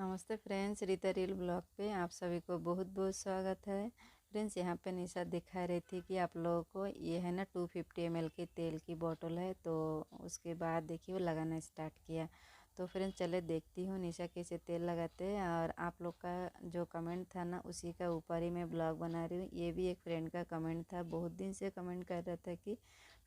नमस्ते friends, Rita reel blog पे आप सभी को बहुत बहुत स्वागत है। फ्रेंड्स, यहाँ पे निशा दिखा रही थी कि आप लोगों को ये है ना 250 ml की तेल की बोतल है। तो उसके बाद देखिए वो लगाना स्टार्ट किया। तो फ्रेंड्स चले देखती हूँ निशा कैसे तेल लगाते हैं। और आप लोग का जो कमेंट था ना उसी का ऊपर ही मैं ब्लॉग बना रही हूँ। ये भी एक फ्रेंड का कमेंट था, बहुत दिन से कमेंट कर रहा था कि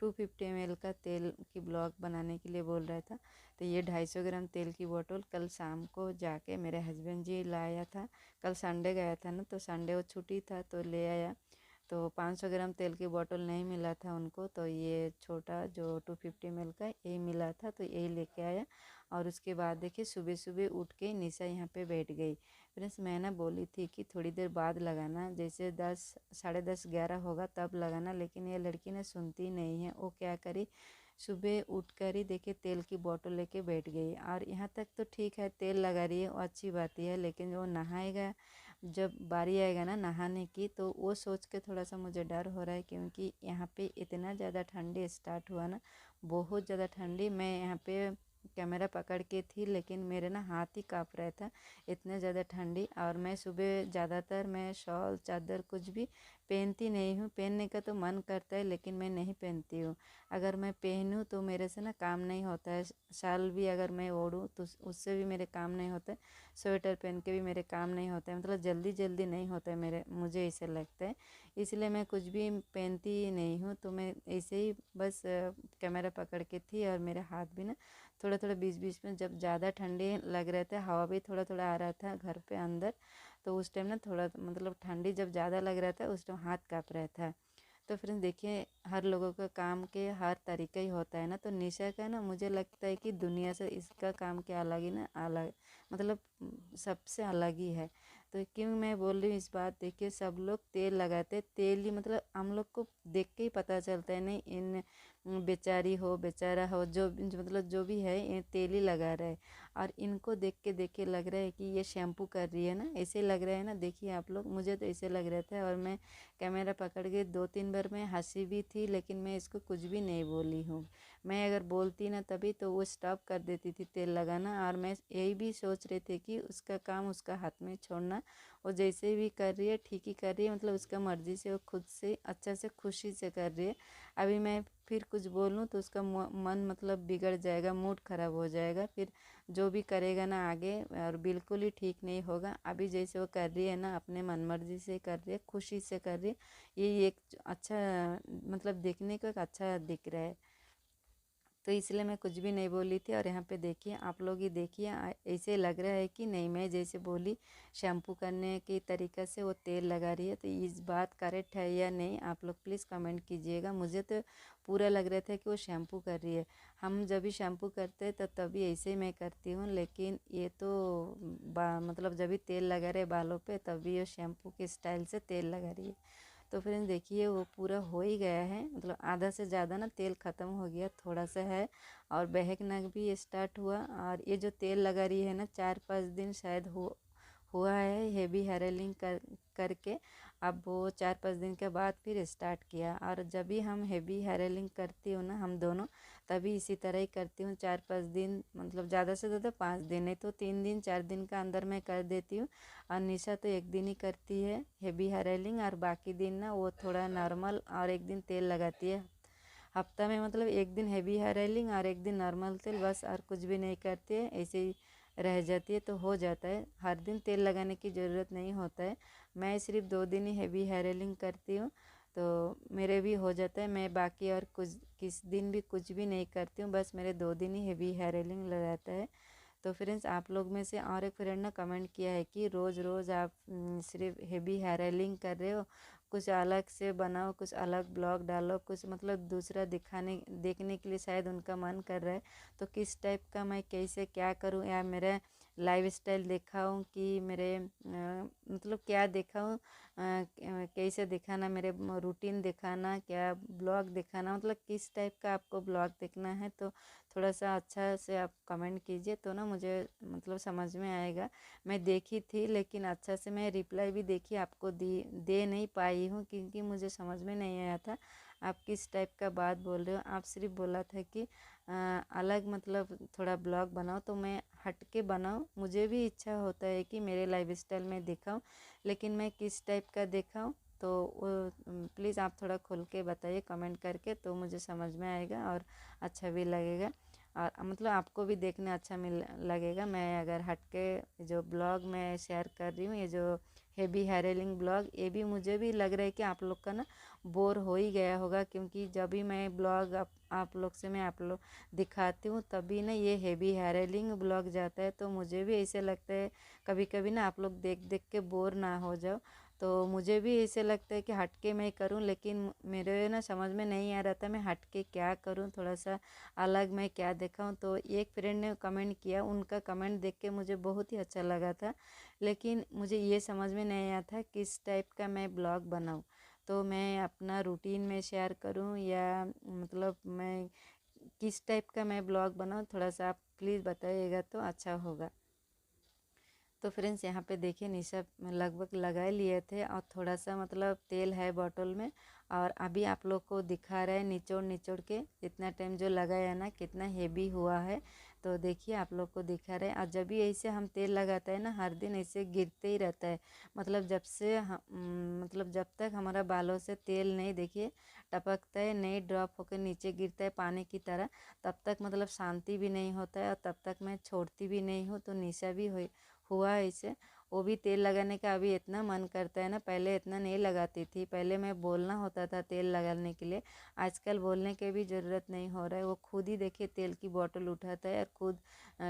250 ml का तेल की ब्लॉग बनाने के लिए बोल रहा था। तो ये 250 ग्राम तेल की बोतल कल शाम को जाके मेरे हस्बैंड जी लाया था। कल संडे गया था ना, तो संडे वो छुट्टी था तो ले आया। तो 500 ग्राम तेल की बोतल नहीं मिला था उनको, तो ये छोटा जो 250 ml का यही मिला था, तो यही लेके आया। और उसके बाद देखिए सुबह सुबह उठ के निशा यहाँ पे बैठ गई। फ्रेंड्स, मैं ना बोली थी कि थोड़ी देर बाद लगाना, जैसे 10 10:30 11 होगा तब लगाना, लेकिन ये लड़की ना सुनती नहीं है। वो क्या करी, सुबह उठकर ही देखिए तेल की बोतल लेके बैठ गई। और यहाँ तक तो ठीक है, तेल लगा रही है वो अच्छी बात ही है, लेकिन वो नहाएगा, जब बारी आएगा ना नहाने की, तो वो सोच के थोड़ा सा मुझे डर हो रहा है। क्योंकि यहाँ पे इतना ज़्यादा ठंडी स्टार्ट हुआ ना, बहुत ज़्यादा ठंडी। मैं यहाँ पे कैमरा पकड़ के थी, लेकिन मेरे ना हाथ ही काँप रहा था, इतने ज़्यादा ठंडी। और मैं सुबह ज़्यादातर मैं शॉल चादर कुछ भी पहनती नहीं हूँ। पहनने का तो मन करता है लेकिन मैं नहीं पहनती हूँ। अगर मैं पहनूँ तो मेरे से ना काम नहीं होता है। शाल भी अगर मैं ओढ़ूँ तो उससे भी मेरे काम नहीं होता है। स्वेटर पहन के भी मेरे काम नहीं होता है, मतलब जल्दी जल्दी नहीं होता है मेरे, मुझे ऐसे लगता है। इसलिए मैं कुछ भी पहनती ही नहीं हूँ। तो मैं ऐसे ही बस कैमरा पकड़ के थी। और मेरे हाथ भी ना थोड़ा थोड़ा बीच बीच में, जब ज़्यादा ठंडी लग रहा था, हवा भी थोड़ा थोड़ा आ रहा था घर पे अंदर, तो उस टाइम ना थोड़ा मतलब ठंडी जब ज़्यादा लग रहा था उस टाइम हाथ काँप रहा था। तो फ्रेंड्स देखिए, हर लोगों का काम के हर तरीका ही होता है ना। तो निशा का ना मुझे लगता है कि दुनिया से इसका काम के अलग ही ना, अलग मतलब सबसे अलग ही है। तो क्यों मैं बोल रही हूँ इस बात, देखिए सब लोग तेल लगाते हैं, तेल ही मतलब हम लोग को देख के ही पता चलता है। नहीं, इन बेचारी हो बेचारा हो जो मतलब जो भी है, ये तेल ही लगा रहा है। और इनको देख के लग रहा है कि ये शैम्पू कर रही है ना, ऐसे लग रहा है ना। देखिए आप लोग, मुझे तो ऐसे लग रहा था। और मैं कैमरा पकड़ के 2-3 बार मैं हंसी भी थी, लेकिन मैं इसको कुछ भी नहीं बोली हूँ। मैं अगर बोलती ना तभी तो वो स्टॉप कर देती थी तेल लगाना। और मैं यही भी सोच रही थी कि उसका काम उसका हाथ में छोड़ना, वो जैसे भी कर रही है ठीक ही कर रही है, मतलब उसका मर्जी से, वो खुद से अच्छा से खुशी से कर रही है। अभी मैं फिर कुछ बोलूँ तो उसका मन मतलब बिगड़ जाएगा, मूड खराब हो जाएगा। फिर जो भी करेगा ना आगे, और बिल्कुल ही ठीक नहीं होगा। अभी जैसे वो कर रही है ना, अपने मन मर्जी से कर रही है, खुशी से कर रही है, ये एक अच्छा मतलब देखने को एक अच्छा दिख रहा है। तो इसलिए मैं कुछ भी नहीं बोली थी। और यहाँ पे देखिए आप लोग ही देखिए, ऐसे लग रहा है कि नहीं, मैं जैसे बोली शैम्पू करने की तरीक़ा से वो तेल लगा रही है। तो इस बात करेक्ट है या नहीं, आप लोग प्लीज़ कमेंट कीजिएगा। मुझे तो पूरा लग रहा था कि वो शैम्पू कर रही है। हम जब भी शैम्पू करते हैं तभी ऐसे ही मैं करती हूँ, लेकिन ये तो मतलब जब भी तेल लगा रहे बालों पे तभी वो शैम्पू के स्टाइल से तेल लगा रही है। तो फ्रेंड्स देखिए, वो पूरा हो ही गया है, मतलब आधा से ज़्यादा ना तेल ख़त्म हो गया, थोड़ा सा है। और बहकना भी स्टार्ट हुआ। और ये जो तेल लगा रही है ना, 4-5 दिन शायद हुआ है हेवी हेयर ऑयलिंग करके। अब वो 4-5 दिन के बाद फिर स्टार्ट किया। और जब भी हम हेवी हेयर ऑयलिंग करती हूँ ना, हम दोनों, तभी इसी तरह ही करती हूँ। 4-5 दिन, मतलब ज़्यादा से ज़्यादा 5 दिन, नहीं तो 3 दिन 4 दिन का अंदर मैं कर देती हूँ। और निशा तो एक दिन ही करती है हेवी हेयर ऑयलिंग, और बाकी दिन ना वो थोड़ा नॉर्मल, और एक दिन तेल लगाती है। हफ्ता में मतलब एक दिन हेवी हेयर ऑयलिंग और एक दिन नॉर्मल तेल, बस और कुछ भी नहीं करती है, ऐसे ही रह जाती है तो हो जाता है। हर दिन तेल लगाने की ज़रूरत नहीं होता है। मैं सिर्फ 2 दिन ही हेवी हेयर ऑयलिंग करती हूँ, तो मेरे भी हो जाता है। मैं बाकी और कुछ किस दिन भी कुछ भी नहीं करती हूँ, बस मेरे 2 दिन ही हेवी हेयर ऑयलिंग लगाता है। तो फ्रेंड्स, आप लोग में से और एक फ्रेंड ने कमेंट किया है कि रोज़ रोज़ आप सिर्फ हेवी हेयर ऑयलिंग कर रहे हो, कुछ अलग से बनाओ, कुछ अलग ब्लॉग डालो, कुछ मतलब दूसरा दिखाने देखने के लिए शायद उनका मन कर रहा है। तो किस टाइप का मैं कैसे क्या करूं, या मेरा लाइफ स्टाइल दिखाऊं कि मेरे मतलब क्या दिखाऊं, कैसे दिखाना, मेरे रूटीन दिखाना, क्या ब्लॉग दिखाना, मतलब किस टाइप का आपको ब्लॉग देखना है। तो थोड़ा सा अच्छा से आप कमेंट कीजिए, तो ना मुझे मतलब समझ में आएगा। मैं देखी थी, लेकिन अच्छा से मैं रिप्लाई भी देखी आपको दे नहीं पाई हूँ, क्योंकि मुझे समझ में नहीं आया था आप किस टाइप का बात बोल रहे हो। आप सिर्फ बोला था कि अलग मतलब थोड़ा ब्लॉग बनाओ, तो मैं हट के बनाऊँ। मुझे भी इच्छा होता है कि मेरे लाइफ स्टाइल में दिखाऊँ, लेकिन मैं किस टाइप का दिखाऊँ, तो वो प्लीज़ आप थोड़ा खोल के बताइए कमेंट करके, तो मुझे समझ में आएगा और अच्छा भी लगेगा। और मतलब आपको भी देखने अच्छा मिल लगेगा। मैं अगर हट के जो ब्लॉग मैं शेयर कर रही हूँ, ये जो हेवी हेयरिंग ब्लॉग, ये भी मुझे भी लग रहा है कि आप लोग का ना बोर हो ही गया होगा, क्योंकि जब भी मैं ब्लॉग आप लोग से मैं आप लोग दिखाती हूँ तभी ना ये हेवी हेयरिंग ब्लॉग जाता है। तो मुझे भी ऐसे लगता है कभी कभी ना आप लोग देख देख के बोर ना हो जाओ। तो मुझे भी ऐसे लगता है कि हट के मैं करूँ, लेकिन मेरे ना समझ में नहीं आ रहा था मैं हट के क्या करूँ, थोड़ा सा अलग मैं क्या दिखाऊँ। तो एक फ्रेंड ने कमेंट किया, उनका कमेंट देख के मुझे बहुत ही अच्छा लगा था, लेकिन मुझे ये समझ में नहीं आया था किस टाइप का मैं ब्लॉग बनाऊँ। तो मैं अपना रूटीन में शेयर करूँ या मतलब मैं किस टाइप का मैं ब्लॉग बनाऊँ, थोड़ा सा आप प्लीज़ बताइएगा तो अच्छा होगा। तो फ्रेंड्स यहाँ पे देखिए निशा लगभग लगा लिए थे, और थोड़ा सा मतलब तेल है बॉटल में, और अभी आप लोग को दिखा रहा है निचोड़ निचोड़ के इतना टाइम जो लगाया ना कितना हेवी हुआ है। तो देखिए आप लोग को दिखा रहे हैं। और जब भी ऐसे हम तेल लगाते हैं ना हर दिन ऐसे गिरते ही रहता है, मतलब जब से मतलब जब तक हमारा बालों से तेल नहीं देखिए टपकता है, नहीं ड्रॉप होकर नीचे गिरता है पानी की तरह, तब तक मतलब शांति भी नहीं होता है, और तब तक मैं छोड़ती भी नहीं हूँ। तो निशा भी हुआ इसे, वो भी तेल लगाने का अभी इतना मन करता है ना, पहले इतना नहीं लगाती थी, पहले मैं बोलना होता था तेल लगाने के लिए, आजकल बोलने की भी ज़रूरत नहीं हो रहा है। वो खुद ही देखिए तेल की बोतल उठाता है, और खुद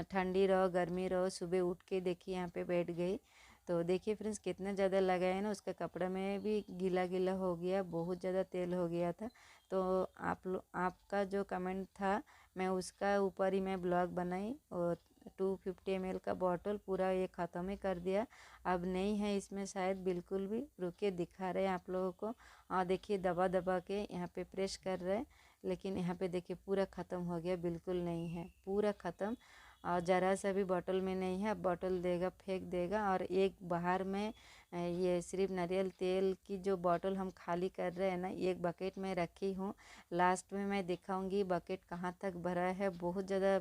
ठंडी रहो गर्मी रहो सुबह उठ के देखिए यहाँ पे बैठ गई। तो देखिए फ्रेंड्स कितना ज़्यादा लगाया ना, उसका कपड़ा में भी गीला गीला हो गया, बहुत ज़्यादा तेल हो गया था। तो आपका जो कमेंट था मैं उसका ऊपर ही मैं ब्लॉग बनाई, और 250 ml का बॉटल पूरा ये ख़त्म ही कर दिया। अब नहीं है इसमें शायद बिल्कुल भी, रुके दिखा रहे हैं आप लोगों को। देखिए दबा दबा के यहाँ पे प्रेस कर रहे हैं, लेकिन यहाँ पे देखिए पूरा ख़त्म हो गया, बिल्कुल नहीं है, पूरा ख़त्म। और ज़रा सा भी बॉटल में नहीं है। अब बॉटल देगा फेंक देगा। और एक बाहर में ये सिर्फ नारियल तेल की जो बॉटल हम खाली कर रहे हैं ना, एक बकेट में रखी हूँ, लास्ट में मैं दिखाऊंगी बकेट कहाँ तक भरा है। बहुत ज़्यादा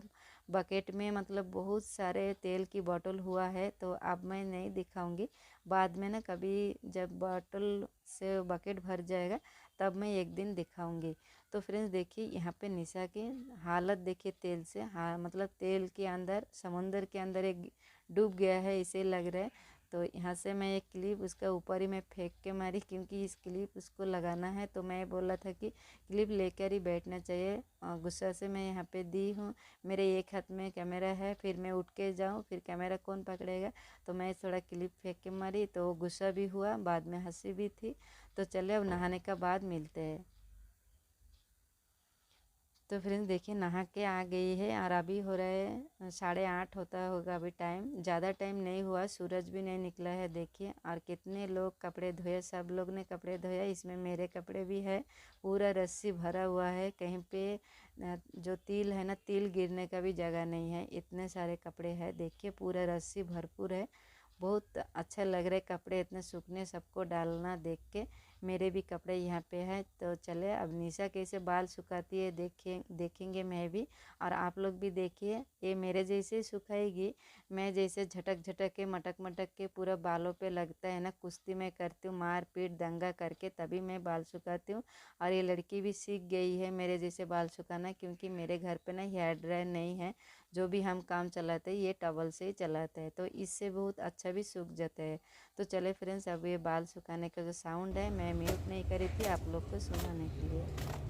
बकेट में मतलब बहुत सारे तेल की बॉटल हुआ है, तो अब मैं नहीं दिखाऊंगी, बाद में ना कभी जब बॉटल से बकेट भर जाएगा तब मैं एक दिन दिखाऊंगी। तो फ्रेंड्स देखिए यहाँ पे निशा की हालत देखिए तेल से, हाँ मतलब तेल के अंदर समुंदर के अंदर एक डूब गया है इसे लग रहा है। तो यहाँ से मैं एक क्लिप उसका ऊपर ही मैं फेंक के मारी, क्योंकि इस क्लिप उसको लगाना है, तो मैं बोला था कि क्लिप लेकर ही बैठना चाहिए। गुस्सा से मैं यहाँ पे दी हूँ, मेरे एक हाथ में कैमरा है, फिर मैं उठ के जाऊँ फिर कैमरा कौन पकड़ेगा, तो मैं थोड़ा क्लिप फेंक के मारी, तो गुस्सा भी हुआ, बाद में हंसी भी थी। तो चले अब नहाने का बाद मिलते हैं। तो फ्रेंड्स देखिए नहा के आ गई है, और अभी हो रहा है 8:30 होता होगा अभी टाइम, ज़्यादा टाइम नहीं हुआ, सूरज भी नहीं निकला है देखिए। और कितने लोग कपड़े धोए, सब लोग ने कपड़े धोया, इसमें मेरे कपड़े भी है, पूरा रस्सी भरा हुआ है, कहीं पे जो तिल है ना तिल गिरने का भी जगह नहीं है, इतने सारे कपड़े हैं देखिए, पूरा रस्सी भरपूर है। बहुत अच्छा लग रहा है कपड़े इतने सूखने, सबको डालना देख के। मेरे भी कपड़े यहाँ पे हैं। तो चले अब निशा कैसे बाल सुखाती है देखेंगे मैं भी, और आप लोग भी देखिए, ये मेरे जैसे सुखाएगी, मैं जैसे झटक झटक के मटक मटक के पूरा बालों पे लगता है ना, कुश्ती में करती हूँ मार पीट दंगा करके तभी मैं बाल सुखाती हूँ। और ये लड़की भी सीख गई है मेरे जैसे बाल सुखाना, क्योंकि मेरे घर पे ना हेयर ड्रायर नहीं है, जो भी हम काम चलाते हैं ये टवल से ही चलाते हैं, तो इससे बहुत अच्छा भी सूख जाता है। तो चले फ्रेंड्स अब ये बाल सुखाने का जो साउंड है मैं म्यूट नहीं करी थी आप लोग को सुनाने के लिए।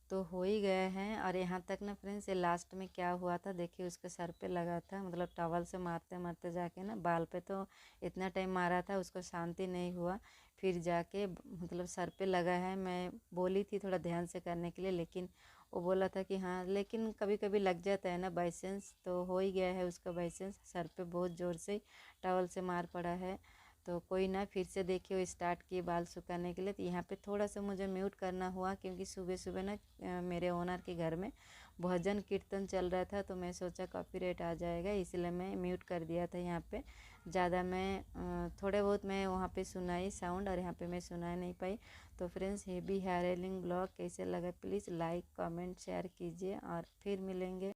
तो हो ही गए हैं। और यहाँ तक ना फ्रेंड्स ये लास्ट में क्या हुआ था देखिए, उसके सर पे लगा था, मतलब टॉवल से मारते मारते जाके ना बाल पे, तो इतना टाइम मारा था उसको शांति नहीं हुआ, फिर जाके मतलब सर पे लगा है। मैं बोली थी थोड़ा ध्यान से करने के लिए, लेकिन वो बोला था कि हाँ, लेकिन कभी कभी लग जाता है ना बाई चांस, तो हो ही गया है उसका बाई चांस, सर पे बहुत ज़ोर से टॉवल से मार पड़ा है। तो कोई ना, फिर से देखिए वो स्टार्ट किए बाल सुखाने के लिए। तो यहाँ पे थोड़ा सा मुझे म्यूट करना हुआ क्योंकि सुबह सुबह ना मेरे ओनर के घर में भजन कीर्तन चल रहा था, तो मैं सोचा कॉपीराइट आ जाएगा, इसलिए मैं म्यूट कर दिया था यहाँ पे। ज़्यादा मैं थोड़े बहुत मैं वहाँ पे सुनाई साउंड, और यहाँ पे मैं सुना नहीं पाई। तो friends, heavy hair oiling blog कैसे लगा प्लीज़ लाइक कमेंट शेयर कीजिए, और फिर मिलेंगे।